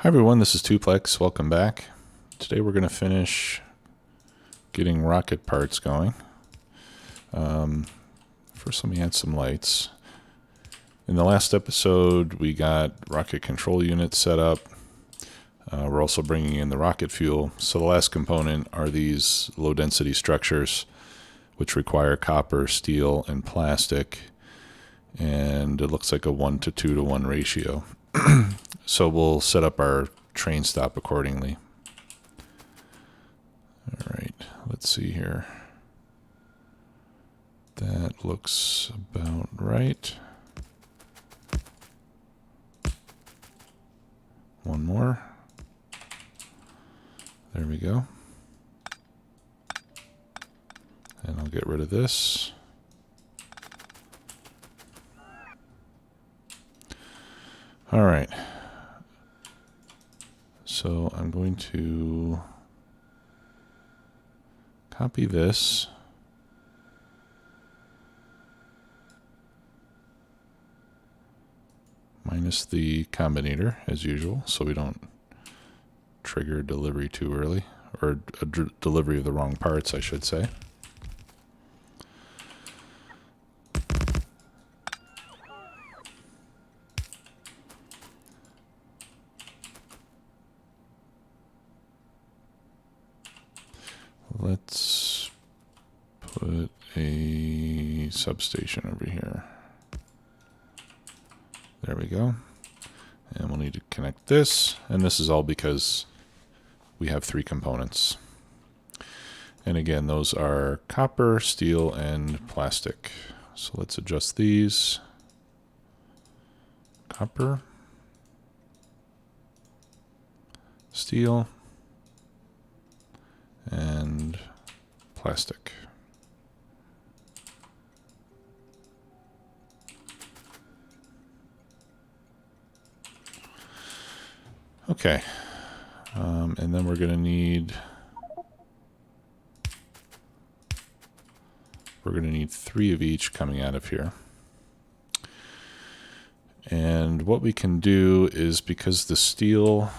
Hi everyone, this is Tuplex. Welcome back. Today we're going to finish getting rocket parts going. First let me add some lights. In the last episode we got rocket control units set up. We're also bringing in the rocket fuel. So the last component are these low density structures which require copper, steel, and plastic. And it looks like a 1 to 2 to 1 ratio. So we'll set up our train stop accordingly. All right, let's see here. That looks about right. One more. There we go. And I'll get rid of this. All right. So I'm going to copy this. Minus the combinator, as usual, so we don't trigger delivery too early, or a delivery of the wrong parts, I should say. Let's put a substation over here. There we go. And we'll need to connect this. And this is all because we have 3 components. And again, those are copper, steel, and plastic. So let's adjust these. Copper, steel, and plastic. Okay, and then we're going to need 3 of each coming out of here. And what we can do is, because the steel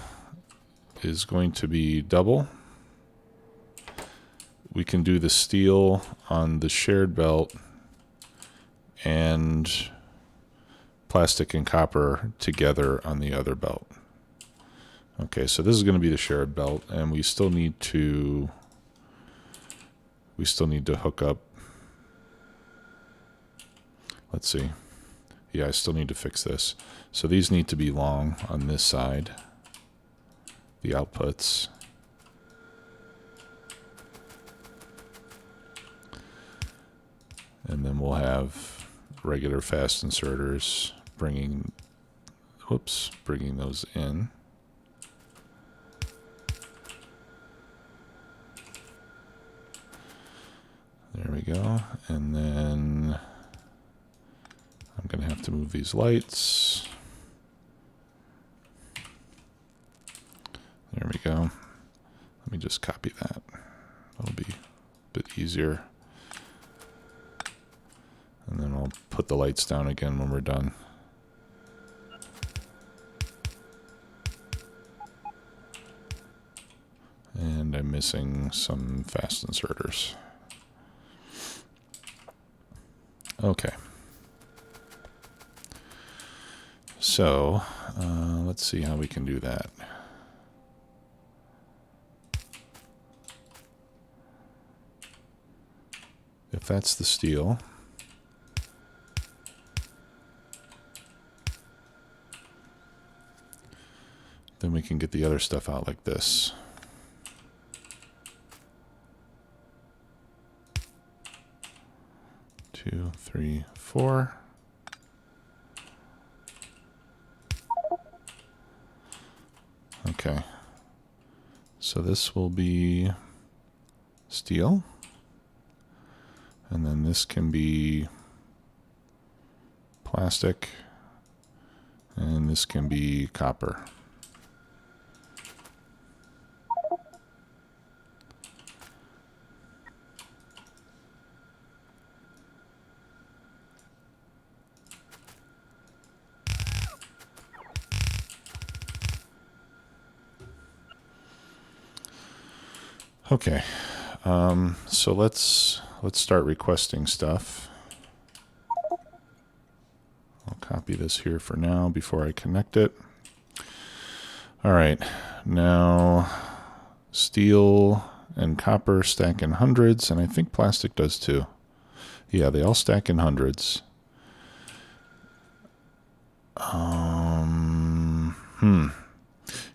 is going to be double, we can do the steel on the shared belt and plastic and copper together on the other belt. Okay, so this is going to be the shared belt, and we still need to hook up. Let's see. Yeah, I still need to fix this. So these need to be long on this side, the outputs. And then we'll have regular fast inserters bringing those in. There we go. And then I'm going to have to move these lights. There we go. Let me just copy that. That'll be a bit easier. And then I'll put the lights down again when we're done. And I'm missing some fast inserters. Okay. So, let's see how we can do that. If that's the steel, then we can get the other stuff out like this. Two, three, four. Okay. So this will be steel. And then this can be plastic. And this can be copper. Okay, so let's start requesting stuff. I'll copy this here for now before I connect it. All right, now steel and copper stack in hundreds, and I think plastic does too. Yeah, they all stack in hundreds.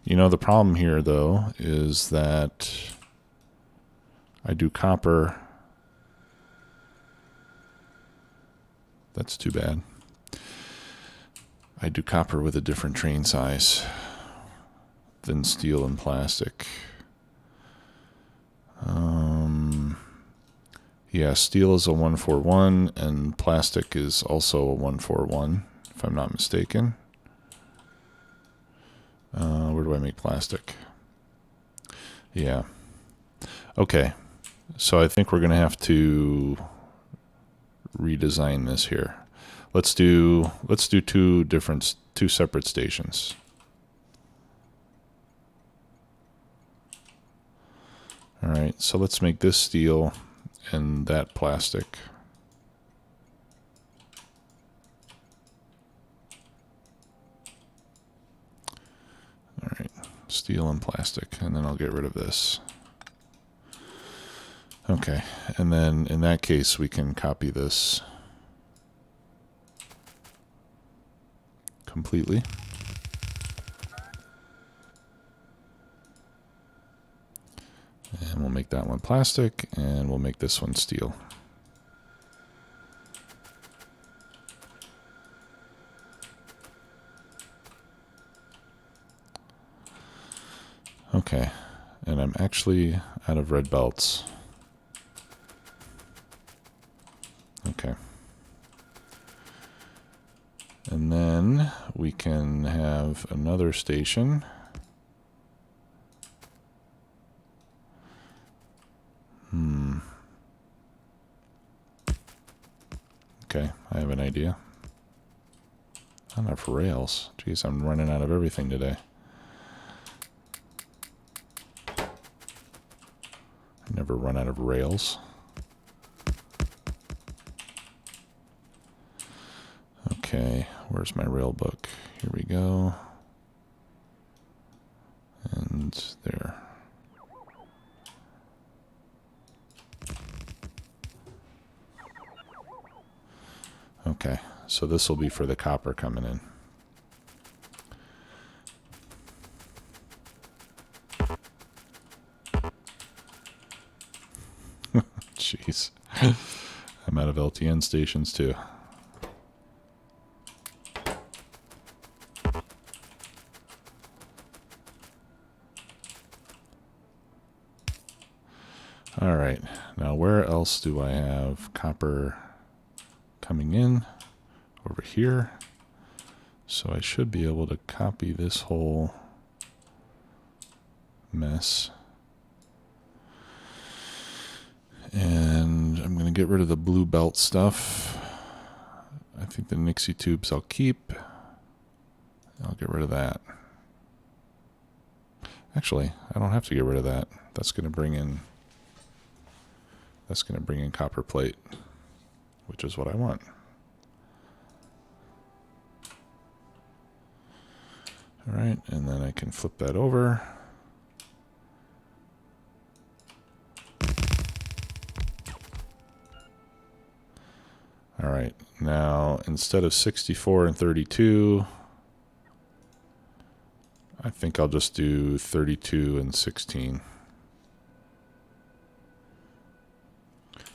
You know, the problem here, though, is that I do copper. That's too bad. I do copper with a different train size than steel and plastic. Yeah, steel is a 141, and plastic is also a 141, if I'm not mistaken. Where do I make plastic? Yeah. Okay. So I think we're going to have to redesign this here. Let's do two separate stations. All right. So let's make this steel and that plastic. All right, steel and plastic, and then I'll get rid of this. Okay, and then in that case, we can copy this completely. And we'll make that one plastic, and we'll make this one steel. Okay, and I'm actually out of red belts. Okay. And then we can have another station. Okay, I have an idea. Not enough rails. Geez, I'm running out of everything today. I never run out of rails. Okay, where's my rail book? Here we go. And there. Okay, so this will be for the copper coming in. Jeez. I'm out of LTN stations too. All right, now where else do I have copper coming in? Over here. So I should be able to copy this whole mess. And I'm going to get rid of the blue belt stuff. I think the Nixie tubes I'll keep. I'll get rid of that. Actually, I don't have to get rid of that. That's going to bring in copper plate, which is what I want. All right, and then I can flip that over. All right, now instead of 64 and 32, I think I'll just do 32 and 16.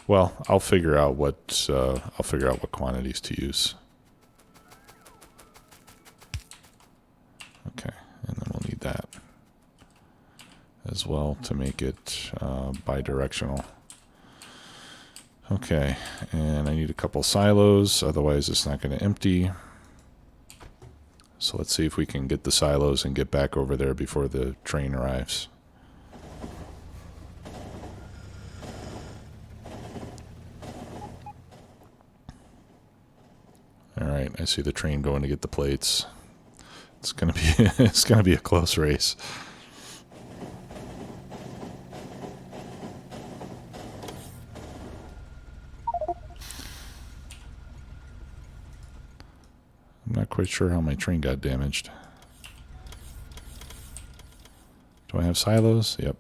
Well, I'll figure out what quantities to use. Okay, and then we'll need that as well to make it bidirectional. Okay, and I need a couple silos, otherwise it's not going to empty. So let's see if we can get the silos and get back over there before the train arrives. All right, I see the train going to get the plates. It's gonna be a close race. I'm not quite sure how my train got damaged. Do I have silos? Yep.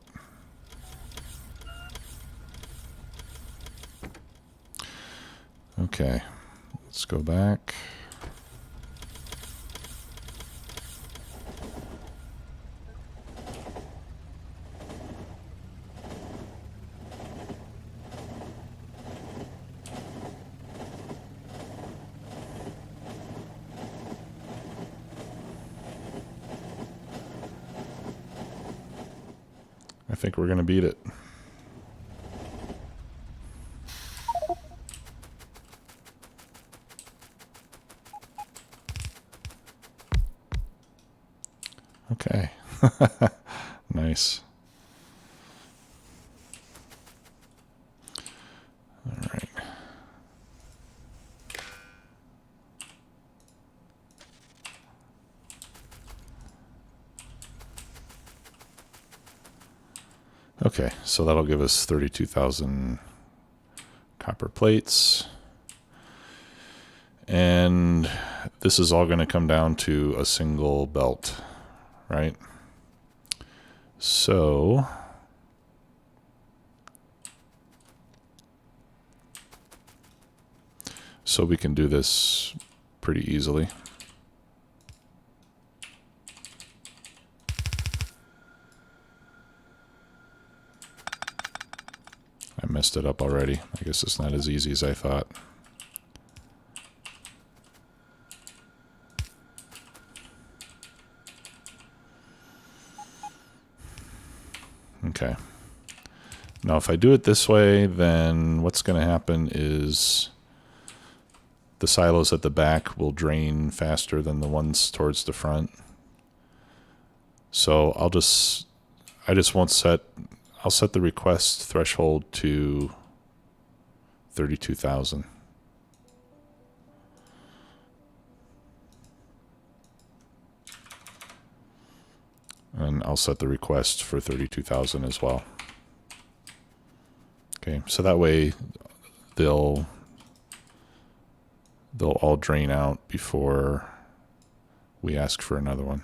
Okay, let's go back. I think we're going to beat it. Okay. Nice. All right. Okay, so that'll give us 32,000 copper plates. And this is all going to come down to a single belt, right? So we can do this pretty easily. I messed it up already. I guess it's not as easy as I thought. Okay. Now if I do it this way, then what's going to happen is the silos at the back will drain faster than the ones towards the front. So I'll set the request threshold to 32,000. And I'll set the request for 32,000 as well. Okay, so that way they'll all drain out before we ask for another one.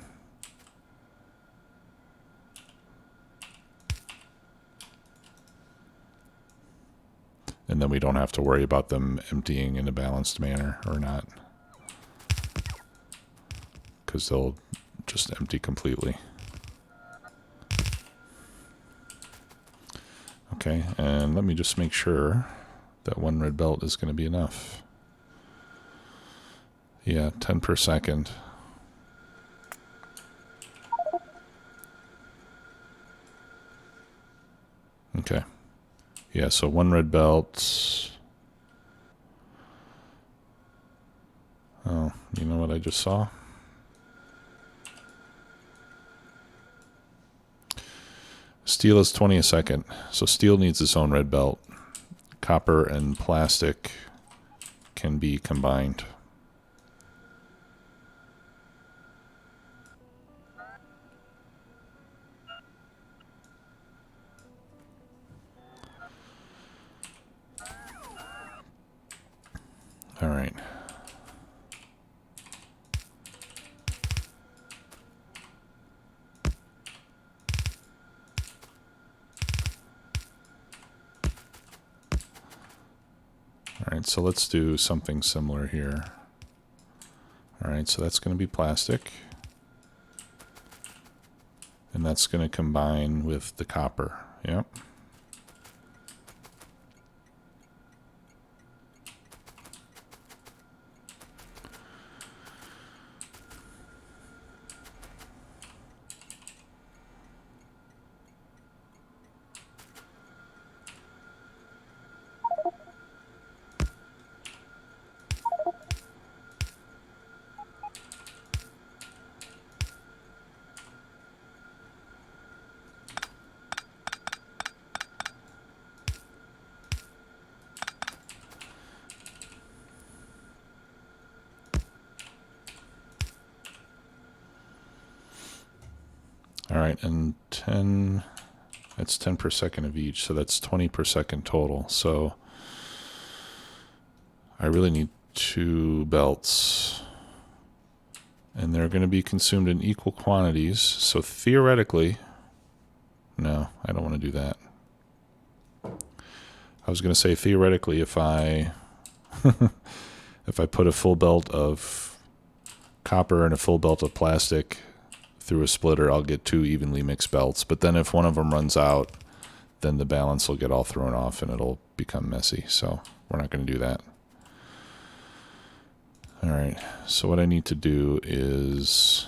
And then we don't have to worry about them emptying in a balanced manner or not, because they'll just empty completely. Okay, and let me just make sure that one red belt is going to be enough. Yeah, 10 per second. Okay. Yeah, so one red belt. Oh, you know what I just saw? Steel is 20 a second, so steel needs its own red belt. Copper and plastic can be combined. All right. All right, so let's do something similar here. All right, so that's going to be plastic. And that's going to combine with the copper. Yep. All right, and 10, that's 10 per second of each, so that's 20 per second total. So I really need 2 belts. And they're going to be consumed in equal quantities. So theoretically, no, I don't want to do that. I was going to say theoretically, if I if I put a full belt of copper and a full belt of plastic through a splitter, I'll get 2 evenly mixed belts. But then if one of them runs out, then the balance will get all thrown off and it'll become messy. So we're not going to do that. All right, so what I need to do is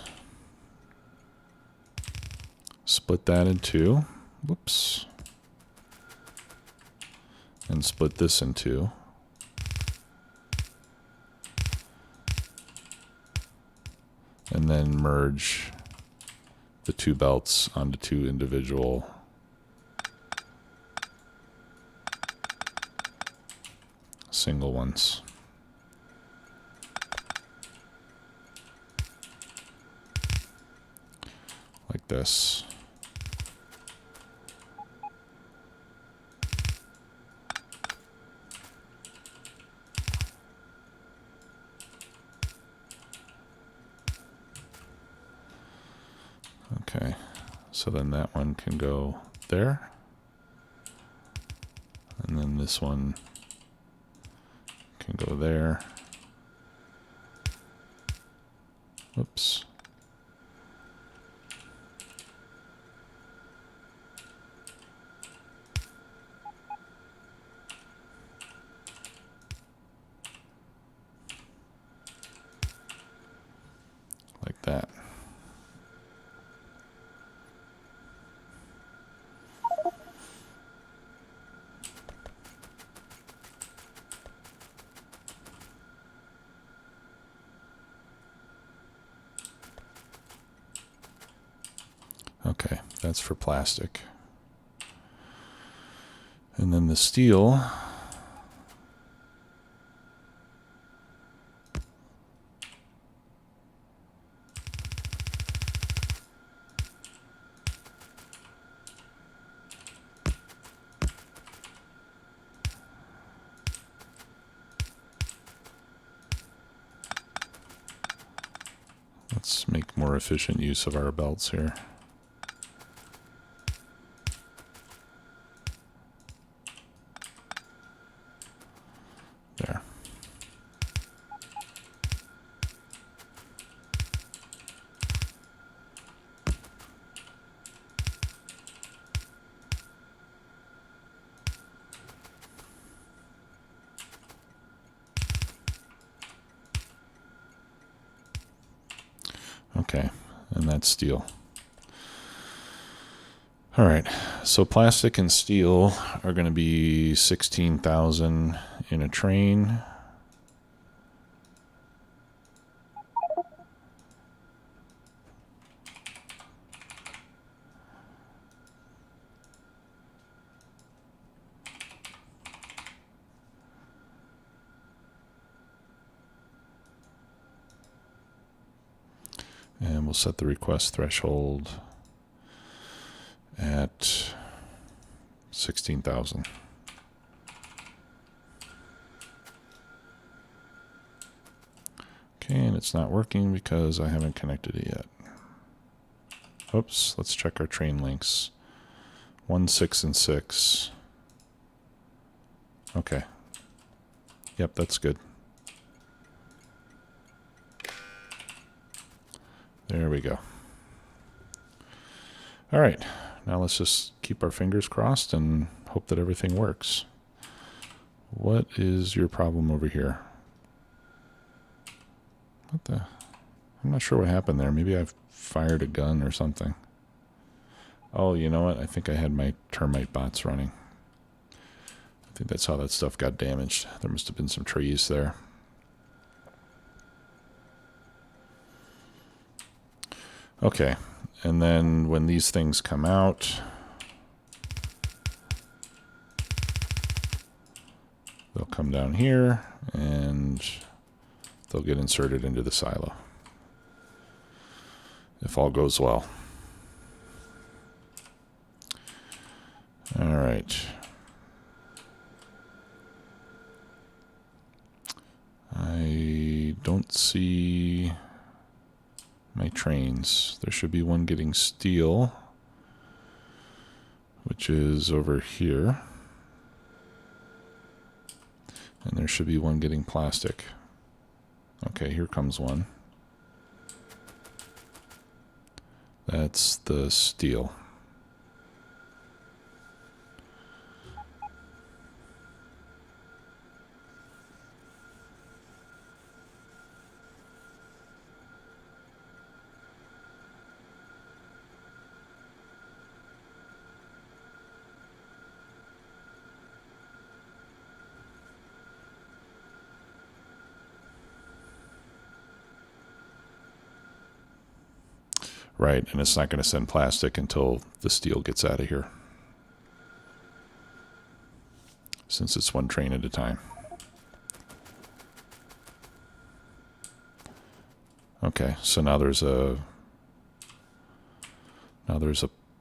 split that in 2. Whoops. And split this in 2. And then merge the 2 belts onto 2 individual single ones. Like this. Okay, so then that one can go there. And then this one can go there. Whoops. Like that. Okay, that's for plastic. And then the steel, let's make more efficient use of our belts here. There. Okay, and that's steel. All right, so plastic and steel are going to be 16,000 in a train. And we'll set the request threshold at 16,000. Okay, and it's not working because I haven't connected it yet. Oops, let's check our train links. 1, 6, and 6. Okay. Yep, that's good. There we go. All right, now let's just keep our fingers crossed and hope that everything works. What is your problem over here? What the? I'm not sure what happened there. Maybe I've fired a gun or something. Oh, you know what? I think I had my termite bots running. I think that's how that stuff got damaged. There must have been some trees there. Okay, and then when these things come out, they'll come down here and they'll get inserted into the silo, if all goes well. All right. I don't see my trains. There should be one getting steel, which is over here. And there should be one getting plastic. Okay, here comes one. That's the steel. Right, and it's not going to send plastic until the steel gets out of here, since it's one train at a time. Okay, so now there's a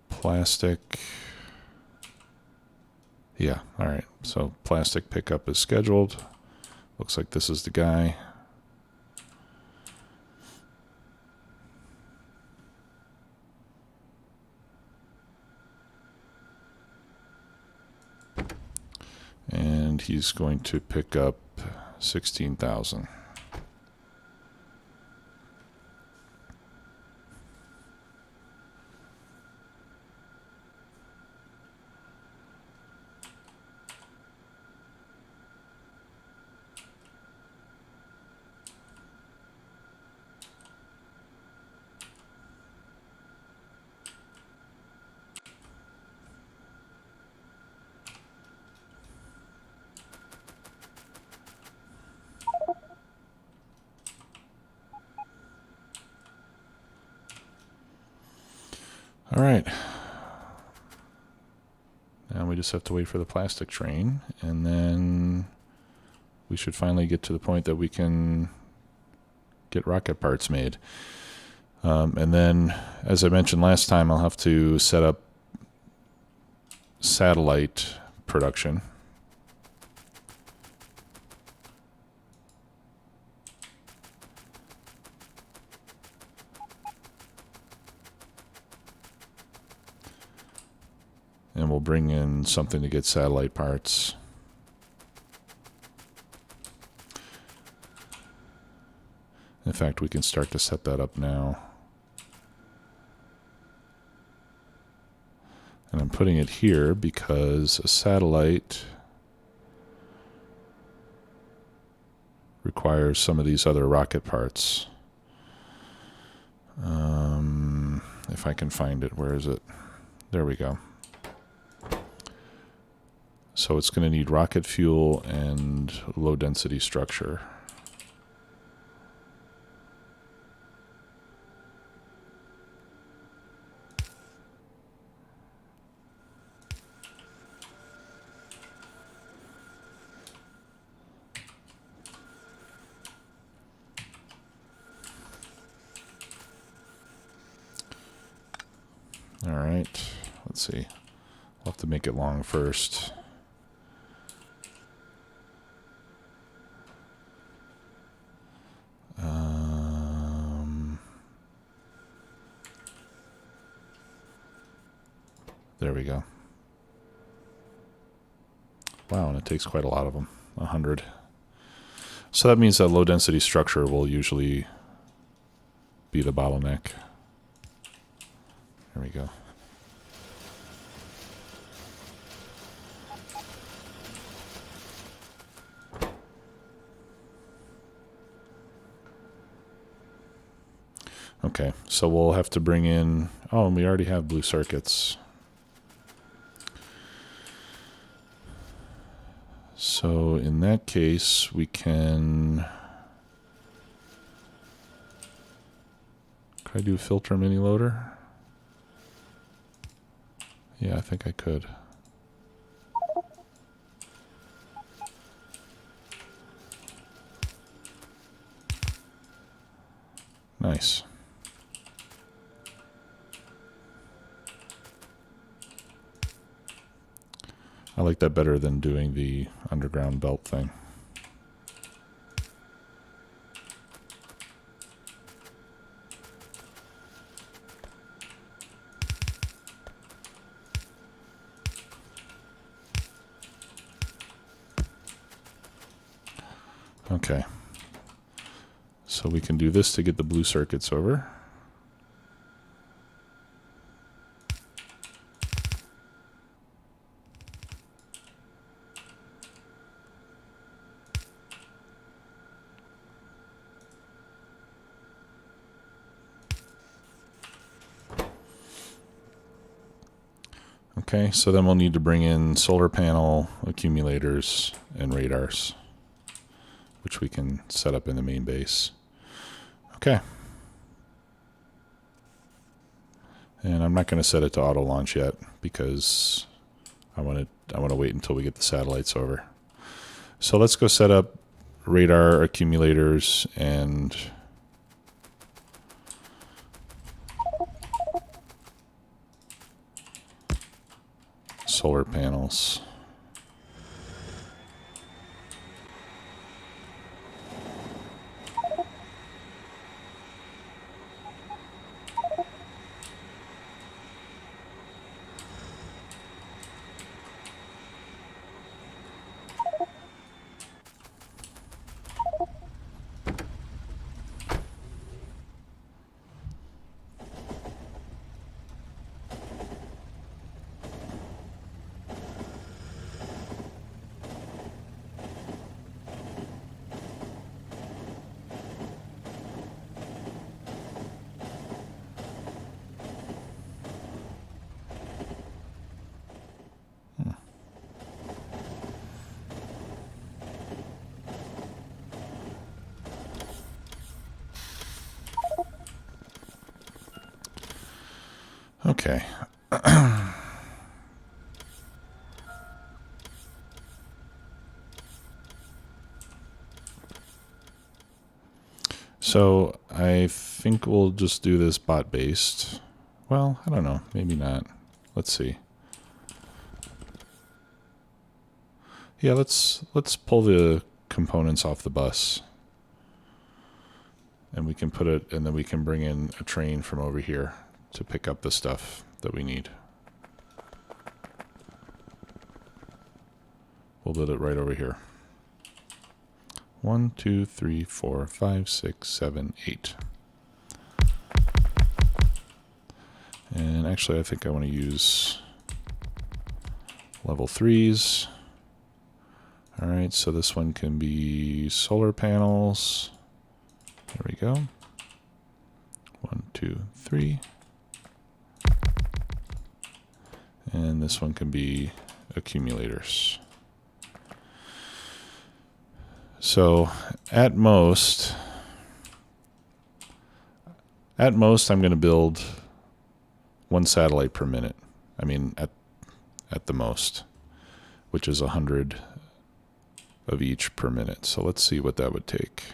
plastic. Yeah, all right. So plastic pickup is scheduled. Looks like this is the guy. And he's going to pick up 16,000. All right. Now we just have to wait for the plastic train, and then we should finally get to the point that we can get rocket parts made. And then, as I mentioned last time, I'll have to set up satellite production. And we'll bring in something to get satellite parts. In fact, we can start to set that up now. And I'm putting it here because a satellite requires some of these other rocket parts. If I can find it, where is it? There we go. So it's going to need rocket fuel and low density structure. All right, let's see. I'll have to make it long first. There we go. Wow, and it takes quite a lot of them, 100. So that means that low density structure will usually be the bottleneck. There we go. Okay, so we'll have to bring in, oh, and we already have blue circuits. So in that case, we can, could I do filter mini loader? Yeah, I think I could. Nice. I like that better than doing the underground belt thing. Okay. So we can do this to get the blue circuits over. Okay, so then we'll need to bring in solar panel, accumulators, and radars, which we can set up in the main base. Okay. And I'm not going to set it to auto launch yet because I want to wait until we get the satellites over. So let's go set up radar, accumulators, and solar panels. Okay. So I think we'll just do this bot based. Well, I don't know, maybe not. Let's see. Yeah, let's pull the components off the bus. And we can put it, and then we can bring in a train from over here to pick up the stuff that we need. We'll build it right over here. 1, 2, 3, 4, 5, 6, 7, 8. And actually, I think I want to use level 3s. All right, so this one can be solar panels. There we go. 1, 2, 3. And this one can be accumulators. So at most I'm going to build one satellite per minute. I mean, at the most, which is 100 of each per minute. So let's see what that would take.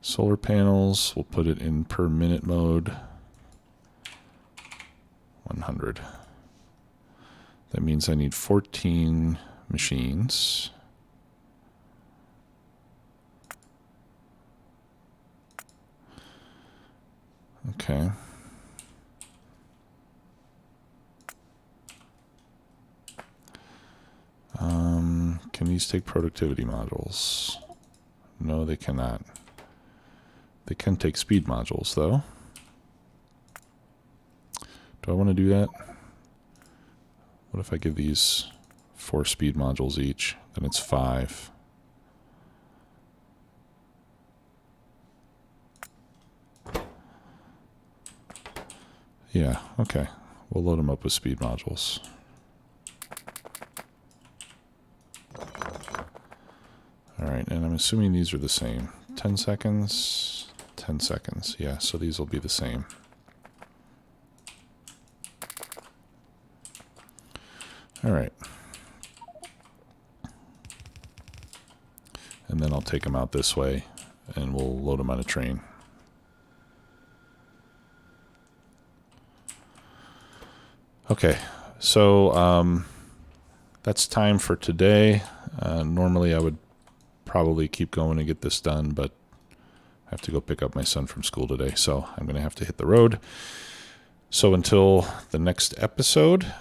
Solar panels, we'll put it in per minute mode. 100. That means I need 14 machines. Okay. Can these take productivity modules? No, they cannot. They can take speed modules, though. Do I want to do that? What if I give these 4 speed modules each? Then it's 5. Yeah, okay. We'll load them up with speed modules. All right, and I'm assuming these are the same. 10 seconds, 10 seconds. Yeah, so these will be the same. All right. And then I'll take them out this way, and we'll load them on a train. Okay, so that's time for today. Normally I would probably keep going and get this done, but I have to go pick up my son from school today, so I'm going to have to hit the road. So until the next episode,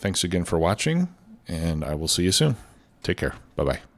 Thanks again for watching, and I will see you soon. Take care. Bye-bye.